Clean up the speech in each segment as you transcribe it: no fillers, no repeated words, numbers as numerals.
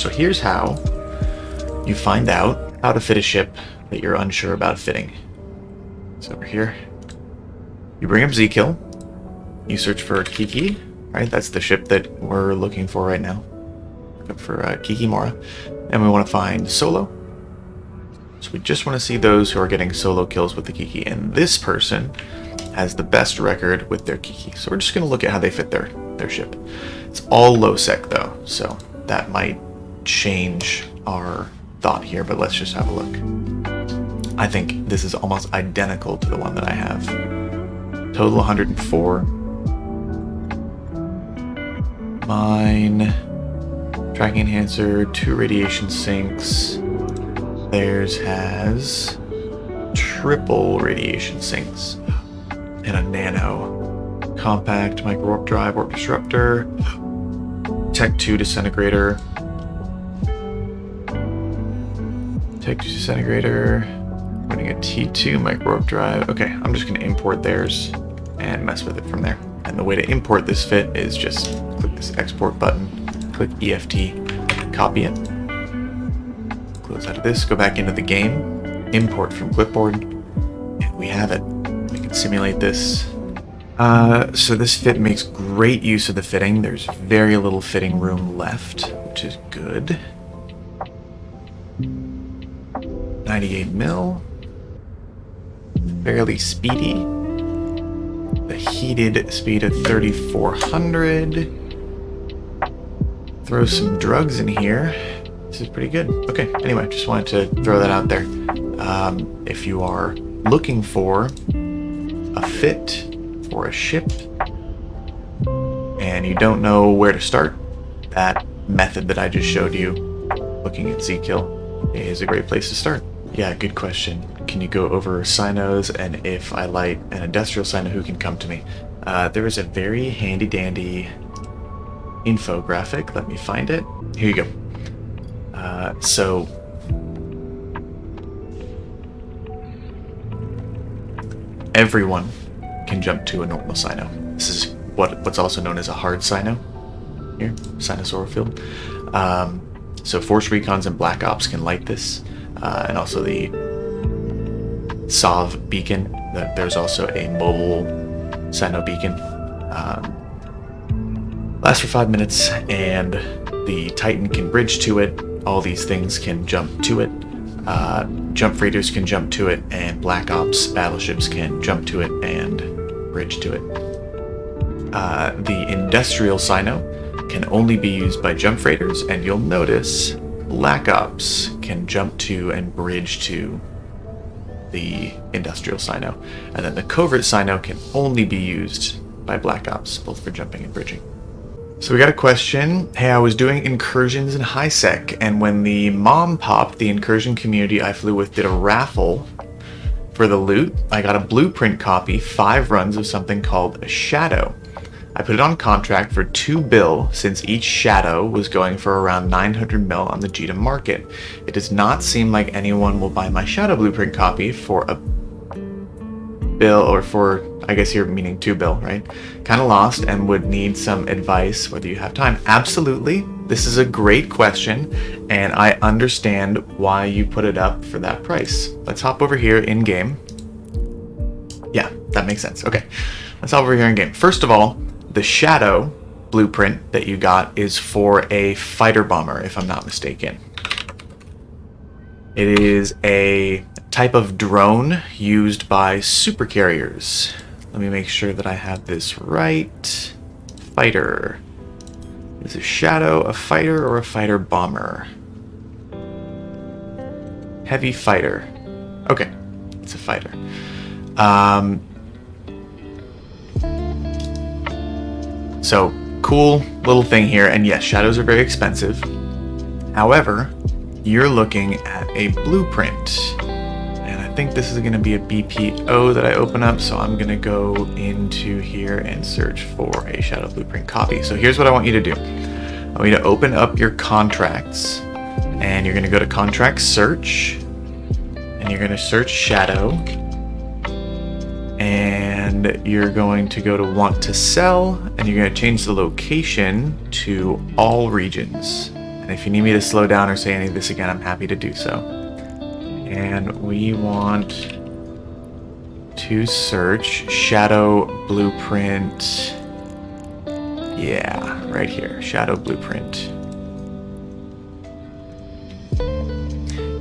So here's how you find out how to fit a ship that you're unsure about fitting. So over here, you bring up Zkill, you search for Kiki, right? That's the ship that we're looking for right now. Look for Kikimora, and we want to find solo. So we just want to see those who are getting solo kills with the Kiki, and this person has the best record with their Kiki. So we're just going to look at how they fit their ship. It's all low sec though, so that might change our thought here, but let's just have a look. I think this is almost identical to the one that I have. Total 104. Mine, tracking enhancer, 2 radiation sinks. Theirs has triple radiation sinks and a nano. Compact micro warp drive, warp disruptor, Tech 2 disintegrator. Tech 2 disintegrator, running a T2 micro warp drive. Okay, I'm just going to import theirs and mess with it from there. And the way to import this fit is just click this export button, click EFT, copy it, close out of this, go back into the game, import from clipboard, and we have it. We can simulate this. So this fit makes great use of the fitting. There's very little fitting room left, which is good. 98 mil. Fairly speedy. The heated speed of 3400. Throw some drugs in here. This is pretty good. Okay, anyway, just wanted to throw that out there. If you are looking for a fit for a ship and you don't know where to start, that method that I just showed you, looking at Zkill, is a great place to start. Yeah, good question. Can you go over Cynos, and if I light an industrial Cyno, who can come to me? There is a very handy dandy infographic. Let me find it. Here you go. So everyone can jump to a normal Cyno. This is what's also known as a hard Cyno. Here, Cynosaur field. So Force Recons and Black Ops can light this, and also the SOV beacon. There's also a mobile Cyno beacon. Lasts for 5 minutes, and the Titan can bridge to it. All these things can jump to it. Jump freighters can jump to it, and Black Ops battleships can jump to it and bridge to it. The industrial Cyno can only be used by jump freighters, and you'll notice Black Ops can jump to and bridge to the industrial Cyno. And then the covert Cyno can only be used by Black Ops, both for jumping and bridging. So we got a question. Hey, I was doing incursions in high sec, and when the mom popped, the incursion community I flew with did a raffle for the loot. I got a blueprint copy, 5 runs of something called a shadow. I put it on contract for 2 bill since each shadow was going for around 900 mil on the Jita market. It does not seem like anyone will buy my shadow blueprint copy for a bill, or for, I guess you're meaning 2 bill, right? Kind of lost and would need some advice whether you have time. Absolutely. This is a great question, and I understand why you put it up for that price. Let's hop over here in game. Yeah, that makes sense. Okay, let's hop over here in game. First of all, the shadow blueprint that you got is for a fighter bomber, if I'm not mistaken. It is a type of drone used by supercarriers. Let me make sure that I have this right. Fighter. Is a shadow a fighter or a fighter bomber? Heavy fighter. Okay, it's a fighter. So, cool little thing here, and yes, shadows are very expensive. However, you're looking at a blueprint, and I think this is going to be a BPO that I open up, so I'm going to go into here and search for a shadow blueprint copy. So here's what I want you to do. I want you to open up your contracts, and you're going to go to contract search, and you're going to search shadow, and you're going to go to want to sell, and you're going to change the location to all regions. And if you need me to slow down or say any of this again, I'm happy to do so. And we want to search shadow blueprint. Yeah, right here, shadow blueprint.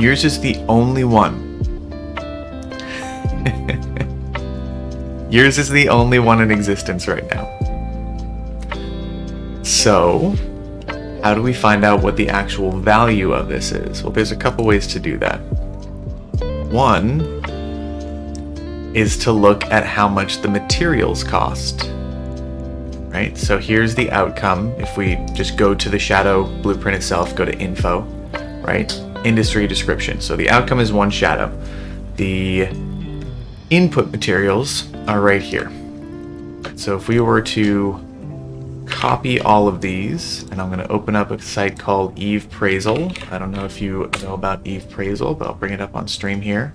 Yours is the only one. Yours is the only one in existence right now. So, how do we find out what the actual value of this is? Well, there's a couple ways to do that. One is to look at how much the materials cost. Right? So here's the outcome. If we just go to the shadow blueprint itself, go to info, right? Industry description. So the outcome is 1 shadow. The input materials are right here. So if we were to copy all of these, and I'm going to open up a site called Eve Praisal. I don't know if you know about Eve Praisal, but I'll bring it up on stream here.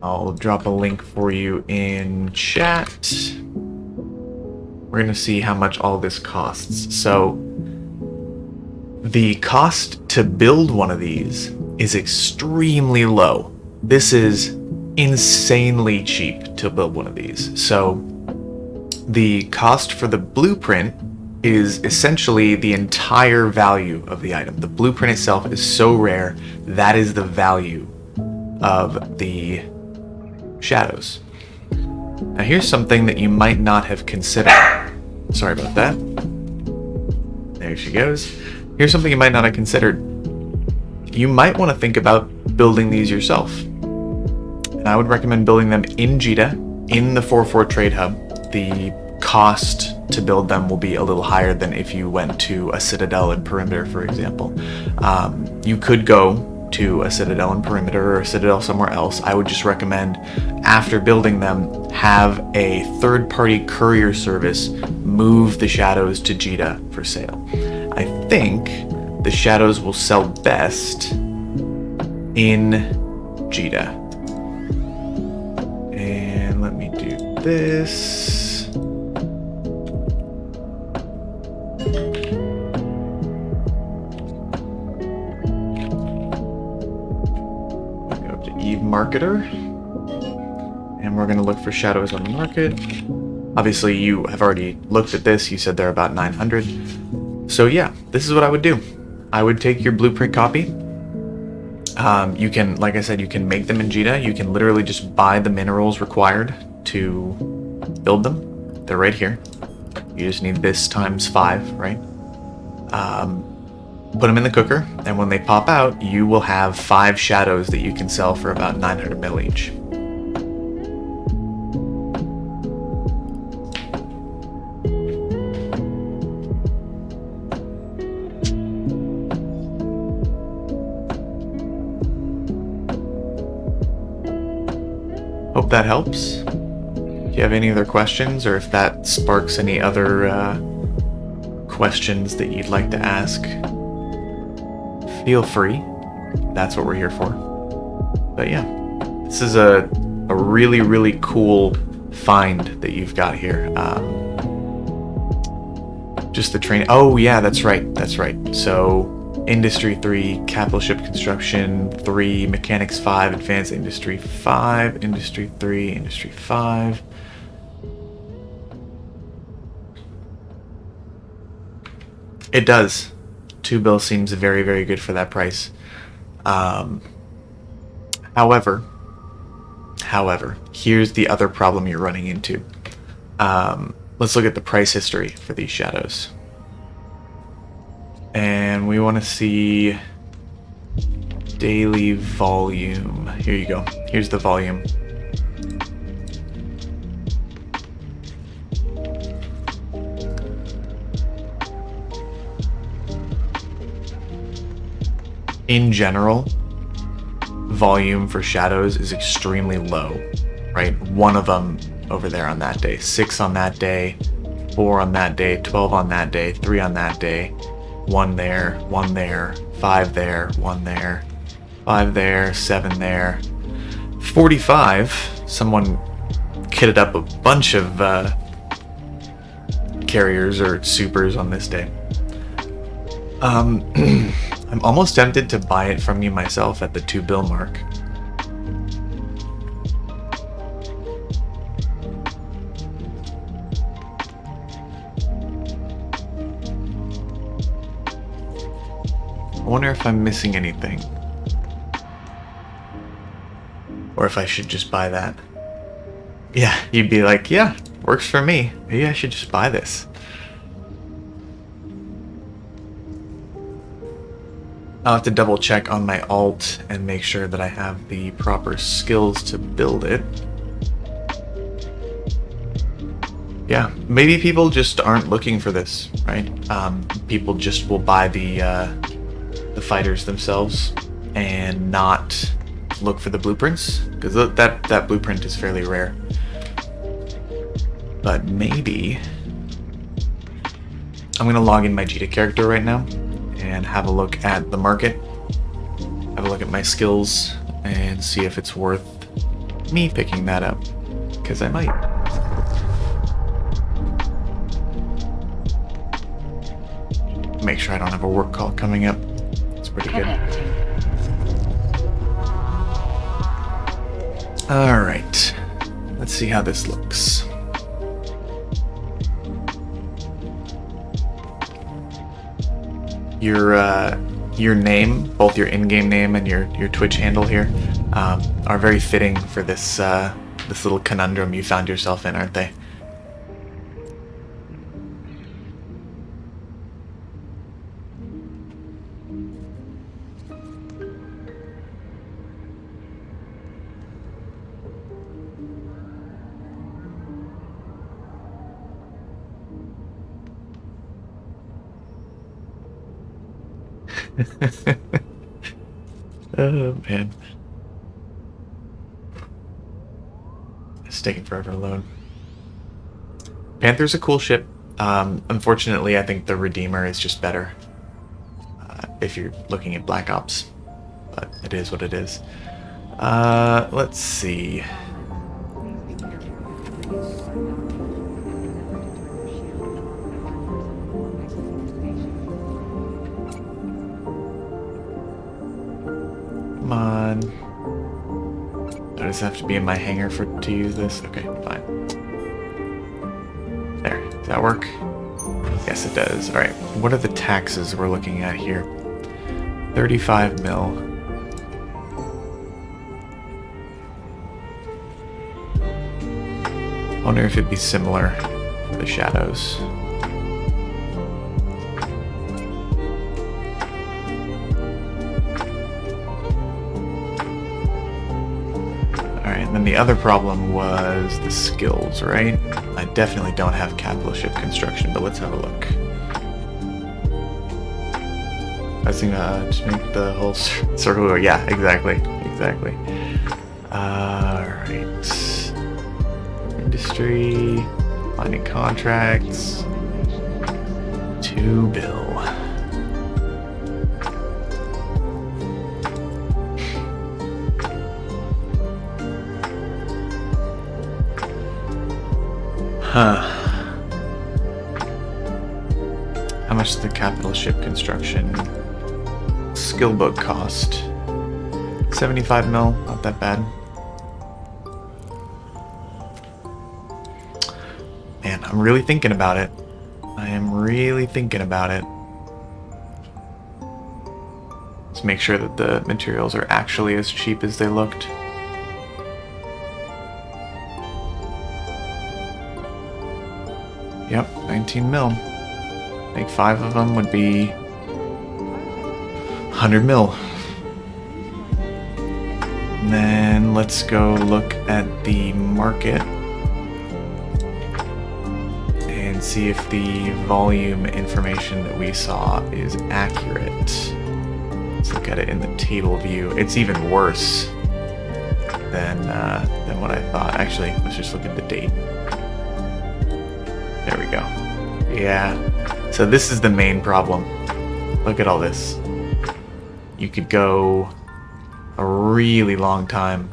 I'll drop a link for you in chat. We're going to see how much all this costs. So the cost to build one of these is extremely low. This is insanely cheap to build one of these. So the cost for the blueprint is essentially the entire value of the item. The blueprint itself is so rare, that is the value of the shadows. Now here's something that you might not have considered. Sorry about that. There she goes. Here's something you might not have considered. You might want to think about building these yourself. And I would recommend building them in Jita, in the 4.4 Trade Hub. The cost to build them will be a little higher than if you went to a Citadel and Perimeter, for example. You could go to a Citadel and Perimeter or a Citadel somewhere else. I would just recommend, after building them, have a third-party courier service move the shadows to Jita for sale. I think the shadows will sell best in Jita. And let me do this. Eve Marketer, and we're going to look for shadows on the market. Obviously you have already looked at this. You said they're about 900. So yeah, this is what I would do. I would take your blueprint copy. You can, like I said, you can make them in Jita. You can literally just buy the minerals required to build them. They're right here. You just need this times 5, right? Put them in the cooker, and when they pop out, you will have 5 shadows that you can sell for about 900 mil each. Hope that helps. Do you have any other questions, or if that sparks any other questions that you'd like to ask, feel free. That's what we're here for. But yeah, this is a really, really cool find that you've got here. Just the train. Oh yeah, that's right. That's right. So Industry 3, Capital Ship Construction 3, Mechanics 5, Advanced Industry 5, Industry 3, Industry 5. It does. 2 bill seems very, very good for that price. However, here's the other problem you're running into. Let's look at the price history for these shadows. And we want to see daily volume. Here you go. Here's the volume. In general, volume for shadows is extremely low, right? 1 of them over there on that day, 6 on that day, 4 on that day, 12 on that day, 3 on that day, 1 there, 1 there, 5 there, 1 there, 5 there, 7 there, 45. Someone kitted up a bunch of carriers or supers on this day. I'm almost tempted to buy it from you myself at the 2 bill mark. I wonder if I'm missing anything. Or if I should just buy that. Yeah, you'd be like, yeah, works for me. Maybe I should just buy this. I'll have to double check on my alt and make sure that I have the proper skills to build it. Yeah, maybe people just aren't looking for this, right? People just will buy the fighters themselves and not look for the blueprints, because that blueprint is fairly rare. But maybe I'm gonna log in my Jita character right now and have a look at the market, have a look at my skills, and see if it's worth me picking that up, because I might. Make sure I don't have a work call coming up. It's pretty good. Alright, let's see how this looks. Your name, both your in-game name and your Twitch handle here, are very fitting for this this little conundrum you found yourself in, aren't they? Oh man, it's taking forever to load. Panther's a cool ship. Unfortunately, I think the Redeemer is just better if you're looking at Black Ops, but it is what it is. Let's see. Come on. Does it have to be in my hangar to use this? Okay, fine. There. Does that work? Yes, it does. Alright, what are the taxes we're looking at here? 35 mil. I wonder if it'd be similar for the shadows. And then the other problem was the skills, right? I definitely don't have capital ship construction, but let's have a look. I was thinking just make the whole circle. Yeah, exactly. Alright. Industry, finding contracts, 2 bill. How much does the capital ship construction skill book cost? 75 mil, not that bad. Man, I'm really thinking about it. I am really thinking about it. Let's make sure that the materials are actually as cheap as they looked. Yep, 19 mil. I think 5 of them would be 100 mil. And then let's go look at the market and see if the volume information that we saw is accurate. Let's look at it in the table view. It's even worse than what I thought. Actually, let's just look at the date. There we go. Yeah. So this is the main problem. Look at all this. You could go a really long time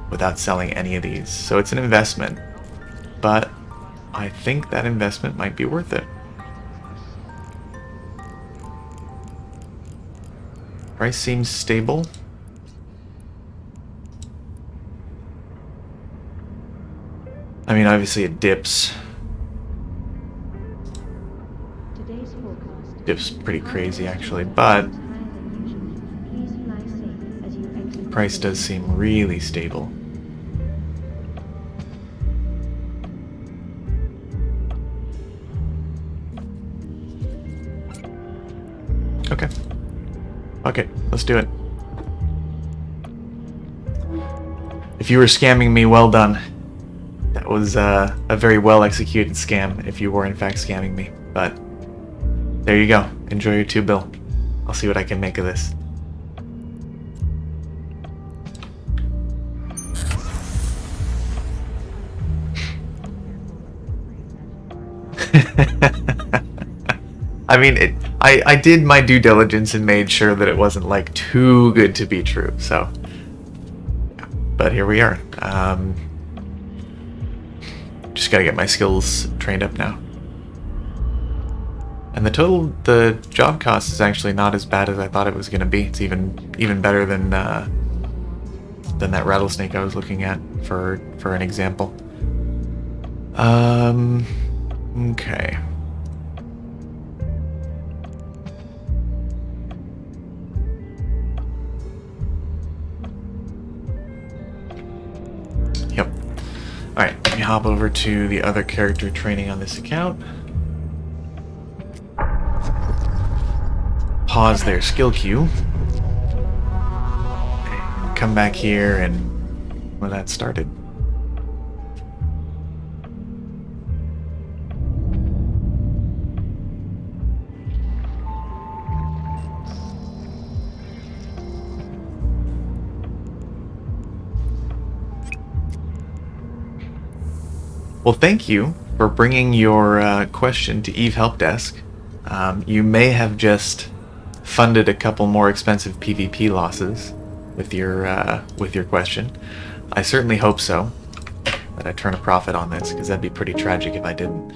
without selling any of these. So it's an investment. But I think that investment might be worth it. Price seems stable. I mean, obviously it dips. Dips pretty crazy, actually, but price does seem really stable. Okay. Okay, let's do it. If you were scamming me, well done. That was a very well executed scam if you were in fact scamming me. But there you go. Enjoy your 2 bill. I'll see what I can make of this. I mean, I did my due diligence and made sure that it wasn't like too good to be true. So, yeah. But here we are. Just gotta get my skills trained up now. And the job cost is actually not as bad as I thought it was gonna be. It's even better than that rattlesnake I was looking at for an example. Okay. Yep. Alright, let me hop over to the other character training on this account. Pause their skill queue. And come back here and well, that started. Well, thank you for bringing your question to Eve Help Desk. You may have just funded a couple more expensive PvP losses with your question. I certainly hope so, that I turn a profit on this, because that'd be pretty tragic if I didn't.